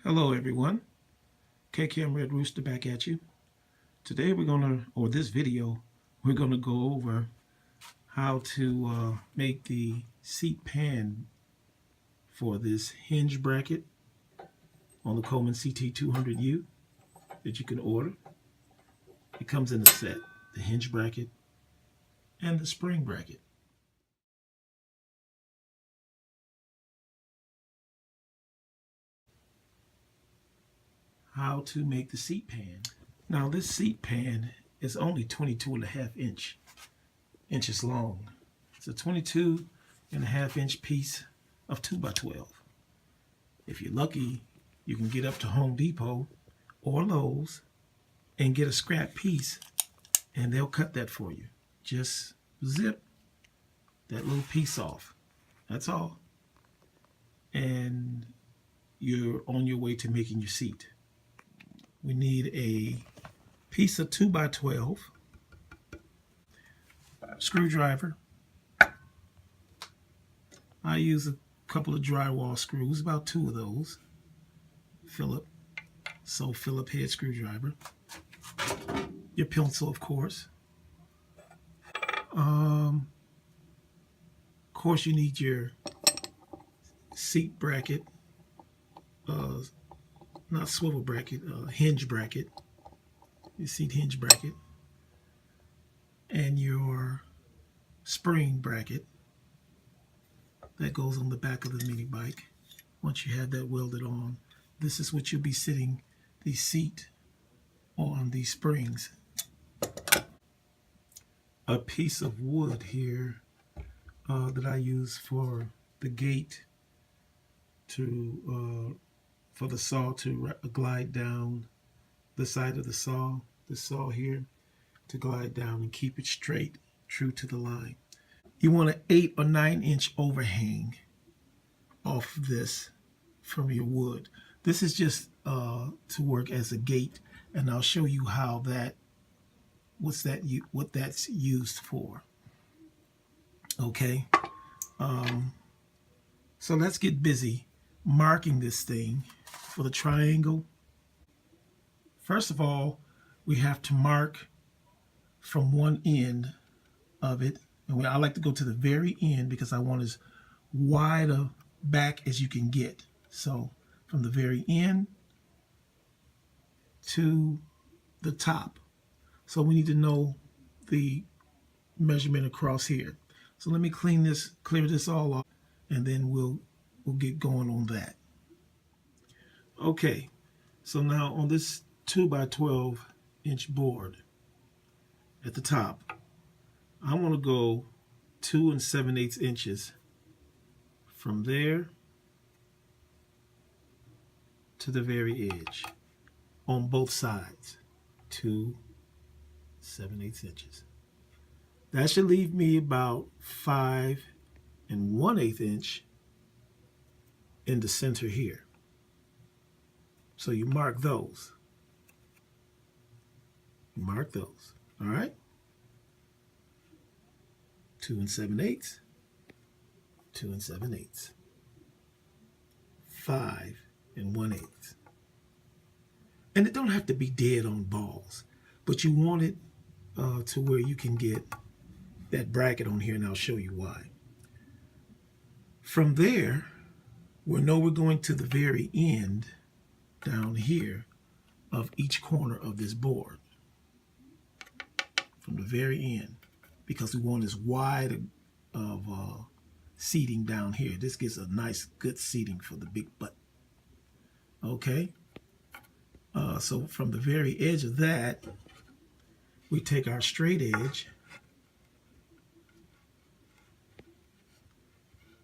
Hello everyone, KKM Red Rooster back at you. Today this video, we're gonna go over how to make the seat pan for this hinge bracket on the Coleman CT200U that you can order. It comes in a set, the hinge bracket and the spring bracket. How to make the seat pan. Now this seat pan is only 22.5 inches long. It's a 22.5 inch piece of 2x12. If you're lucky, you can get up to Home Depot or Lowe's and get a scrap piece and they'll cut that for you. Just zip that little piece off. That's all. And you're on your way to making your seat. We need a piece of 2x12, screwdriver. I use a couple of drywall screws, about 2 of those. Phillips head screwdriver. Your pencil, of course. Of course, you need your seat bracket, not swivel bracket, hinge bracket, your seat hinge bracket, and your spring bracket that goes on the back of the mini bike. Once you have that welded on, this is what you'll be sitting the seat on, these springs. A piece of wood here that I use for the gate for the saw to glide down the side of the saw here, to glide down and keep it straight, true to the line. You want an 8 or 9 inch overhang off this from your wood. This is just to work as a gate, and I'll show you how what that's used for. Okay, so let's get busy marking this thing for the triangle. First of all, we have to mark from one end of it, and I like to go to the very end because I want as wide a back as you can get. So from the very end to the top. So we need to know the measurement across here. So let me clear this all off, and then we'll get going on that. Okay, so now on this 2x12 inch board at the top, I want to go 2 7/8 inches from there to the very edge on both sides. 2 7/8 inches. That should leave me about 5 1/8 inch in the center here. So you mark those. Mark those. All right. 2 7/8, 2 7/8, 5 1/8. And it don't have to be dead on balls, but you want it to where you can get that bracket on here, and I'll show you why. From there, we're going to the very end down here of each corner of this board. From the very end, because we want as wide of seating down here. This gives a nice, good seating for the big butt. Okay? So from the very edge of that, we take our straight edge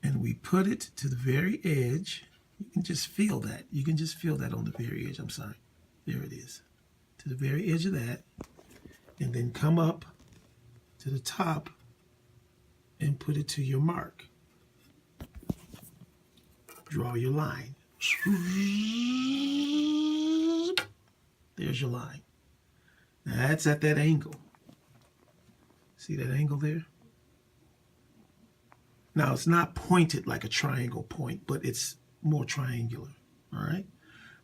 and we put it to the very edge. You can just feel that. You can just feel that on the very edge. I'm sorry. There it is. To the very edge of that. And then come up to the top and put it to your mark. Draw your line. There's your line. Now that's at that angle. See that angle there? Now it's not pointed like a triangle point, but it's more triangular. All right.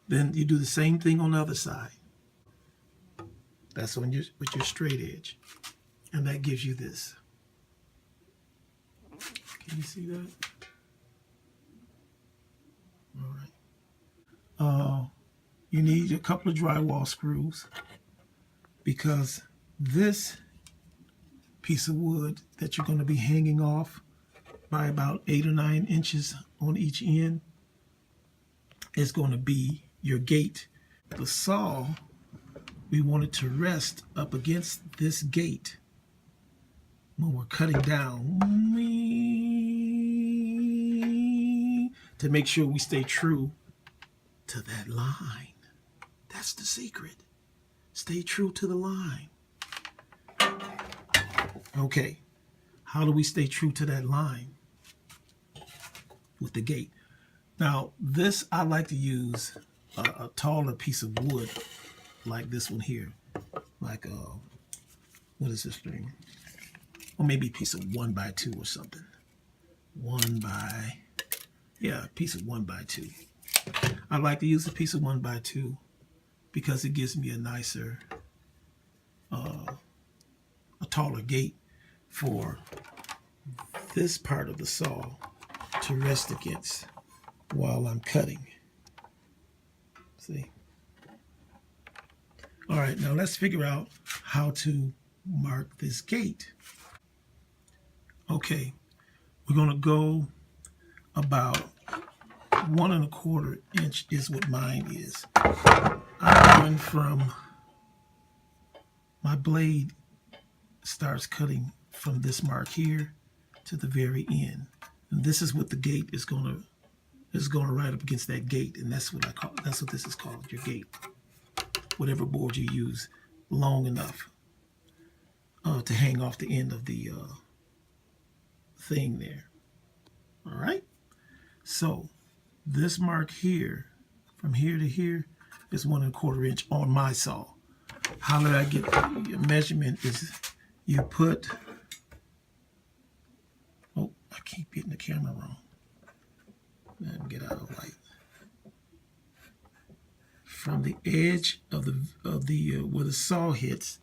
Then you do the same thing on the other side. That's on your with your straight edge. And that gives you this. Can you see that? All right. You need a couple of drywall screws because this piece of wood that you're going to be hanging off by about 8 or 9 inches on each end is going to be your gate. The saw, we want it to rest up against this gate when we're cutting down to make sure we stay true to that line. That's the secret. Stay true to the line. Okay, how do we stay true to that line? With the gate. Now, this, I like to use a taller piece of wood like this one here. Like, what is this thing? Or maybe a piece of 1x2 or something. A piece of 1x2. I like to use a piece of 1x2 because it gives me a nicer, a taller gate for this part of the saw to rest against while I'm cutting. See? All right, now let's figure out how to mark this gate. Okay, we're going to go about 1 1/4 inch is what mine is. I'm going from, my blade starts cutting from this mark here to the very end. And this is what the gate is going to right up against that gate, and that's what this is called, your gate. Whatever board you use, long enough to hang off the end of the thing there. All right. So this mark here, from here to here, is 1 1/4 inch on my saw. How did I get your measurement? Is you put. Oh, I keep getting the camera wrong. Let me get out of the light. From the edge of the where the saw hits,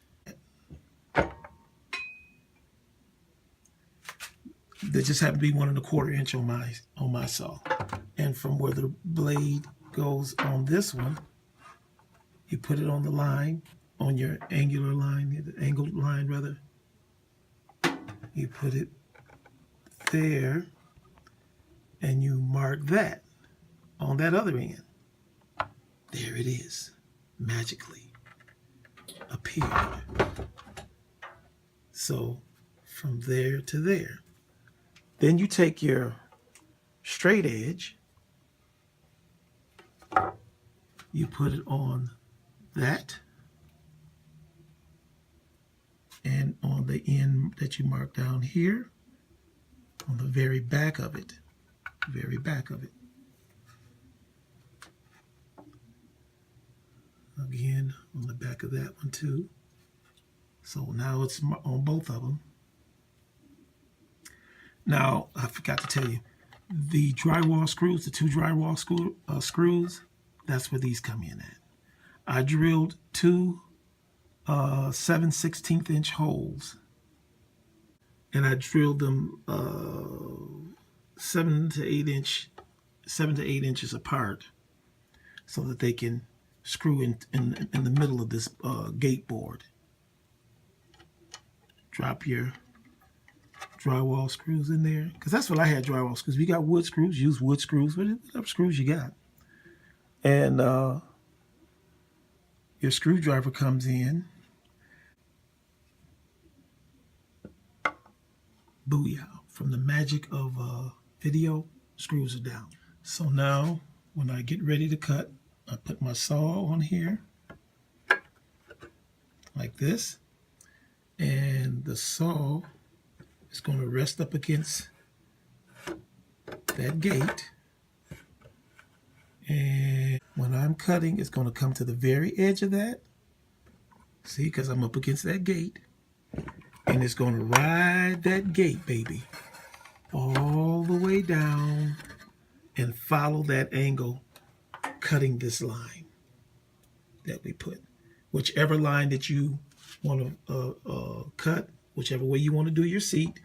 there just happened to be 1 1/4 inch on my saw, and from where the blade goes on this one, you put it on the line, on your angular line, the angled line rather. You put it there, and you mark that on that other end. There it is, magically appeared. So from there to there. Then you take your straight edge, you put it on that, and on the end that you mark down here, on the very back of it, Again, on the back of that one too. So now it's on both of them. Now, I forgot to tell you, the drywall screws, the 2 drywall screws, that's where these come in at. I drilled 2 7/16 inch holes, and I drilled them 7 to 8 inches apart, so that they can screw in the middle of this gate board. Drop your drywall screws in there, because that's what I had, drywall screws. We got wood screws, use wood screws, whatever screws you got. And your screwdriver comes in. Booyah. From the magic of video, screws are down. So now, when I get ready to cut, I put my saw on here, like this, and the saw is going to rest up against that gate, and when I'm cutting, it's going to come to the very edge of that, see, because I'm up against that gate, and it's going to ride that gate, baby, all the way down and follow that angle cutting this line that we put. Whichever line that you want to cut, whichever way you want to do your seat.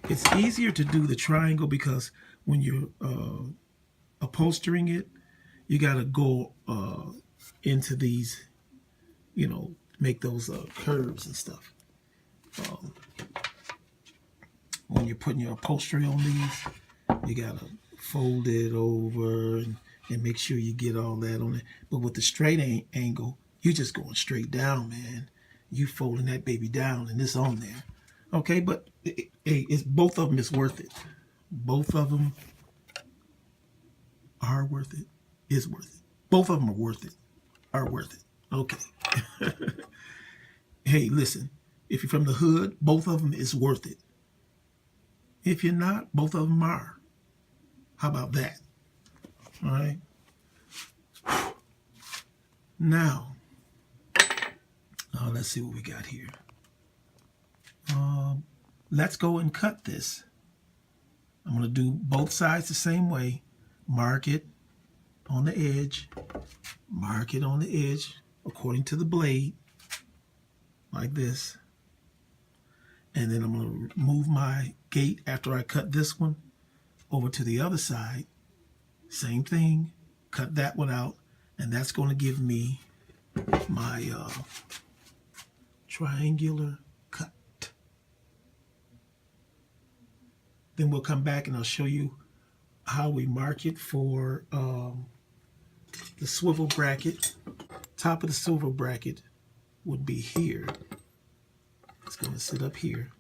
It's easier to do the triangle because when you're upholstering it, you got to go into these, you know, make those curves and stuff. When you're putting your upholstery on these, you got to fold it over and make sure you get all that on it. But with the straight angle, you're just going straight down, man. You folding that baby down and it's on there. Okay, but it's both of them is worth it. Both of them are worth it. Is worth it. Both of them are worth it. Are worth it. Okay. Hey, listen. If you're from the hood, both of them is worth it. If you're not, both of them are. How about that? All right. Now, let's see what we got here. Let's go and cut this. I'm going to do both sides the same way. Mark it on the edge. Mark it on the edge according to the blade, like this. And then I'm going to move my gate after I cut this one over to the other side. Same thing. Cut that one out. And that's going to give me my triangular cut. Then we'll come back and I'll show you how we mark it for the swivel bracket. Top of the swivel bracket would be here. It's going to sit up here.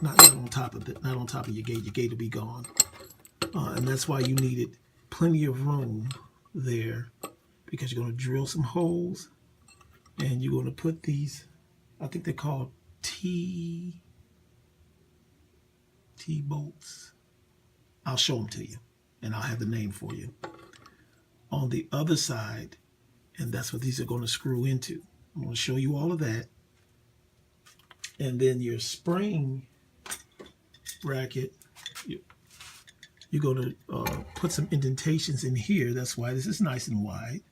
Not on top of it, not on top of your gate. Your gate will be gone. And that's why you needed plenty of room there, because you're going to drill some holes and you're going to put these, I think they're called T-bolts. I'll show them to you and I'll have the name for you. On the other side, and that's what these are going to screw into. I'm going to show you all of that. And then your spring bracket, you're going to put some indentations in here. That's why this is nice and wide,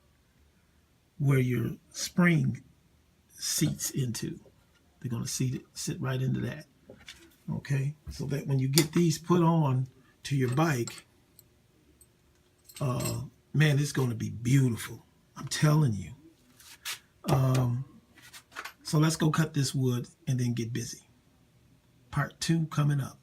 where your spring seats into. They're going to sit right into that. Okay, so that when you get these put on to your bike, man, it's going to be beautiful. I'm telling you. So let's go cut this wood and then get busy. Part 2 coming up.